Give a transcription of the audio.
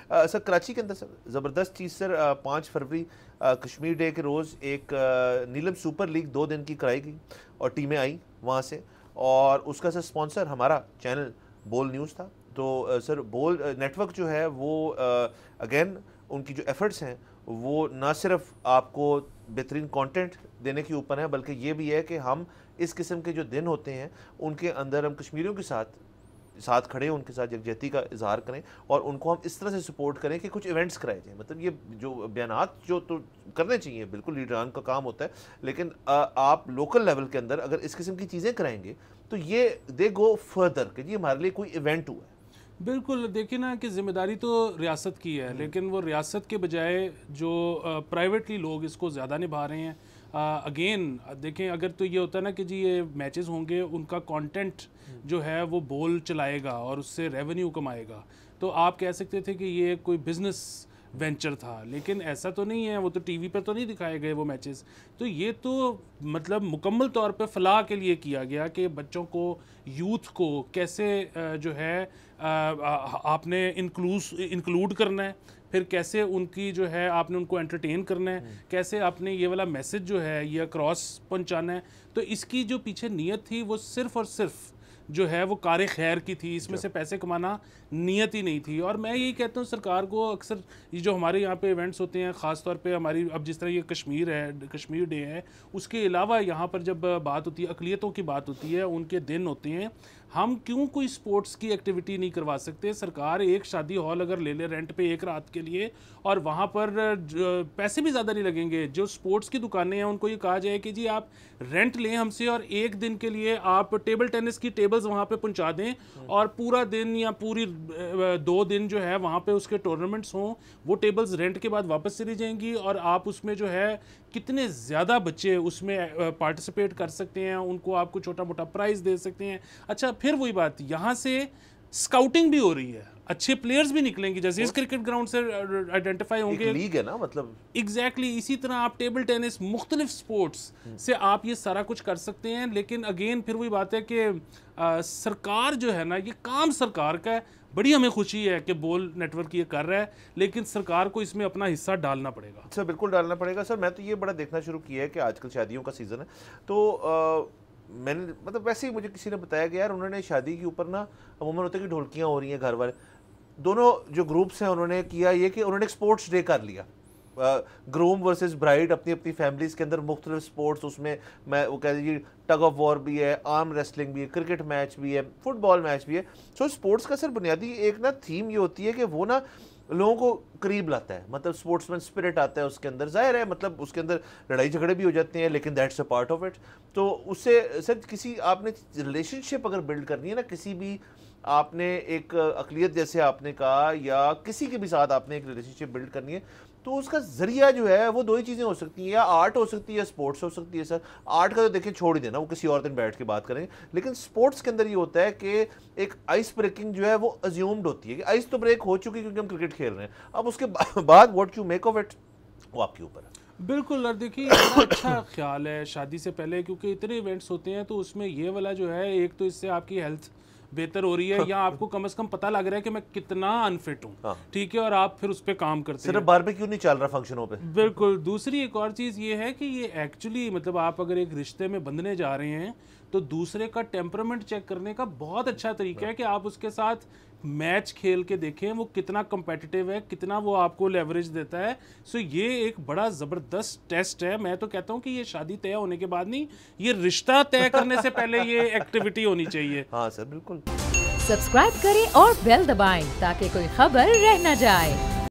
Sir Karachi के अंदर sir ज़बरदस्त चीज़ सर 5 फरवरी कश्मीर डे के रोज़ एक नीलम सुपर लीग 2 दिन की कराई गई और टीमें आई वहाँ से, और उसका सर स्पॉन्सर हमारा चैनल बोल न्यूज़ था। तो सर बोल नेटवर्क जो है वो अगेन उनकी जो एफर्ट्स हैं वो ना सिर्फ आपको बेहतरीन कंटेंट देने के ऊपर है, बल्कि ये भी है कि हम इस किस्म के जो दिन होते हैं उनके अंदर हम कश्मीरियों के साथ खड़े, उनके साथ यकजहती का इजहार करें और उनको हम इस तरह से सपोर्ट करें कि कुछ इवेंट्स कराए जाएँ। मतलब ये जो बयानात जो तो करने चाहिए, बिल्कुल लीडरान का काम होता है, लेकिन आप लोकल लेवल के अंदर अगर इस किस्म की चीज़ें कराएंगे तो ये दे गो फर्दर कि जी हमारे लिए कोई इवेंट हुआ है। बिल्कुल, देखिए ना कि ज़िम्मेदारी तो रियासत की है, लेकिन वो रियासत के बजाय जो प्राइवेटली लोग इसको ज़्यादा निभा रहे हैं। अगेन देखें, अगर तो ये होता है ना कि जी ये मैचेस होंगे, उनका कंटेंट जो है वो बोल चलाएगा और उससे रेवेन्यू कमाएगा, तो आप कह सकते थे कि ये कोई बिज़नेस वेंचर था, लेकिन ऐसा तो नहीं है। वो तो टीवी पर तो नहीं दिखाए गए वो मैचेस। तो ये तो मतलब मुकम्मल तौर पे फलाह के लिए किया गया कि बच्चों को, यूथ को कैसे जो है आपने इंक्लूड करना है, फिर कैसे उनकी जो है आपने उनको एंटरटेन करना है, कैसे आपने ये वाला मैसेज जो है ये क्रॉस पहुंचाना है। तो इसकी जो पीछे नीयत थी वो सिर्फ़ और सिर्फ जो है वो कार खैर की थी, इसमें से पैसे कमाना नियत ही नहीं थी। और मैं यही कहता हूँ सरकार को, अक्सर ये जो हमारे यहाँ पे इवेंट्स होते हैं, ख़ास तौर पे हमारी अब जिस तरह ये कश्मीर है, कश्मीर डे है, उसके अलावा यहाँ पर जब बात होती है, अक़लियतों की बात होती है, उनके दिन होते हैं, हम क्यों कोई स्पोर्ट्स की एक्टिविटी नहीं करवा सकते? सरकार एक शादी हॉल अगर ले ले रेंट पे एक रात के लिए, और वहाँ पर पैसे भी ज़्यादा नहीं लगेंगे, जो स्पोर्ट्स की दुकानें हैं उनको ये कहा जाए कि जी आप रेंट लें हमसे और एक दिन के लिए आप टेबल टेनिस की टेबल्स वहाँ पे पहुँचा दें, और पूरा दिन या पूरी 2 दिन जो है वहाँ पे उसके टूर्नामेंट्स हों, वो टेबल्स रेंट के बाद वापस चली जाएंगी और आप उसमें जो है कितने ज़्यादा बच्चे उसमें पार्टिसिपेट कर सकते हैं, उनको आपको छोटा मोटा प्राइज़ दे सकते हैं। अच्छा, फिर वही बात, यहाँ से स्काउटिंग भी हो रही है, अच्छे प्लेयर्स भी निकलेंगे, जैसे इस क्रिकेट ग्राउंड से आइडेंटिफाई होंगे, लीग है ना, मतलब एग्जैक्टली इसी तरह आप टेबल टेनिस, मुख्तलिफ स्पोर्ट्स से आप ये सारा कुछ कर सकते हैं। लेकिन अगेन फिर वही बात है कि सरकार जो है ना, ये काम सरकार का है। बड़ी हमें खुशी है कि बोल नेटवर्क ये कर रहा है, लेकिन सरकार को इसमें अपना हिस्सा डालना पड़ेगा। सर बिल्कुल डालना पड़ेगा सर। मैं तो ये बड़ा देखना शुरू किया है कि आजकल शादियों का सीज़न है, तो मैंने मतलब वैसे ही मुझे किसी ने बताया कि यार उन्होंने शादी के ऊपर ना अमूमन होता है कि ढोलकियाँ हो रही हैं, घर वाले दोनों जो ग्रुप्स हैं उन्होंने किया ये कि उन्होंने एक स्पोर्ट्स डे कर लिया, ग्रूम वर्सेस ब्राइड, अपनी अपनी फैमिलीज़ के अंदर मुख्तलिफ स्पोर्ट्स, उसमें मैं वो कह दीजिए टग ऑफ वॉर भी है, आर्म रेसलिंग भी है, क्रिकेट मैच भी है, फुटबॉल मैच भी है। सो स्पोर्ट्स का सर बुनियादी एक ना थीम ये होती है कि वो ना लोगों को करीब लाता है, मतलब स्पोर्ट्समैन स्पिरिट आता है उसके अंदर। जाहिर है मतलब उसके अंदर लड़ाई झगड़े भी हो जाते हैं, लेकिन that's a part of it. तो उससे सर किसी आपने रिलेशनशिप अगर बिल्ड करनी है ना, किसी भी आपने एक अक़लियत जैसे आपने कहा या किसी के भी साथ आपने एक रिलेशनशिप बिल्ड करनी है, तो उसका जरिया जो है वो 2 ही चीज़ें हो सकती हैं, या आर्ट हो सकती है या स्पोर्ट्स हो सकती है। सर आर्ट का तो देखिए छोड़ ही देना, वो किसी और दिन बैठ के बात करेंगे, लेकिन स्पोर्ट्स के अंदर ये होता है कि एक आइस ब्रेकिंग जो है वो अज्यूम्ड होती है कि आइस तो ब्रेक हो चुकी क्योंकि हम क्रिकेट खेल रहे हैं, अब उसके बाद what you make of it वो आपके ऊपर है। बिल्कुल, और देखिए अच्छा ख्याल है शादी से पहले, क्योंकि इतने इवेंट्स होते हैं, तो उसमें ये वाला जो है, एक तो इससे आपकी हेल्थ बेहतर हो रही है, या आपको कम से कम पता लग रहा है कि मैं कितना अनफिट हूँ, ठीक है, और आप फिर उस पर काम करते हैं। सिर्फ बारबेक्यू नहीं चल रहा फंक्शनों पे। बिल्कुल। दूसरी एक और चीज़ ये है कि ये एक्चुअली मतलब आप अगर एक रिश्ते में बंधने जा रहे हैं तो दूसरे का टेम्परामेंट चेक करने का बहुत अच्छा तरीका है कि आप उसके साथ मैच खेल के देखें वो कितना कम्पेटिटिव है, कितना वो आपको लेवरेज देता है। सो ये एक बड़ा ज़बरदस्त टेस्ट है। मैं तो कहता हूँ कि ये शादी तय होने के बाद नहीं, ये रिश्ता तय करने से पहले ये एक्टिविटी होनी चाहिए। हाँ सर बिल्कुल। सब्सक्राइब करें और बेल दबाएं ताकि कोई खबर रह न जाए।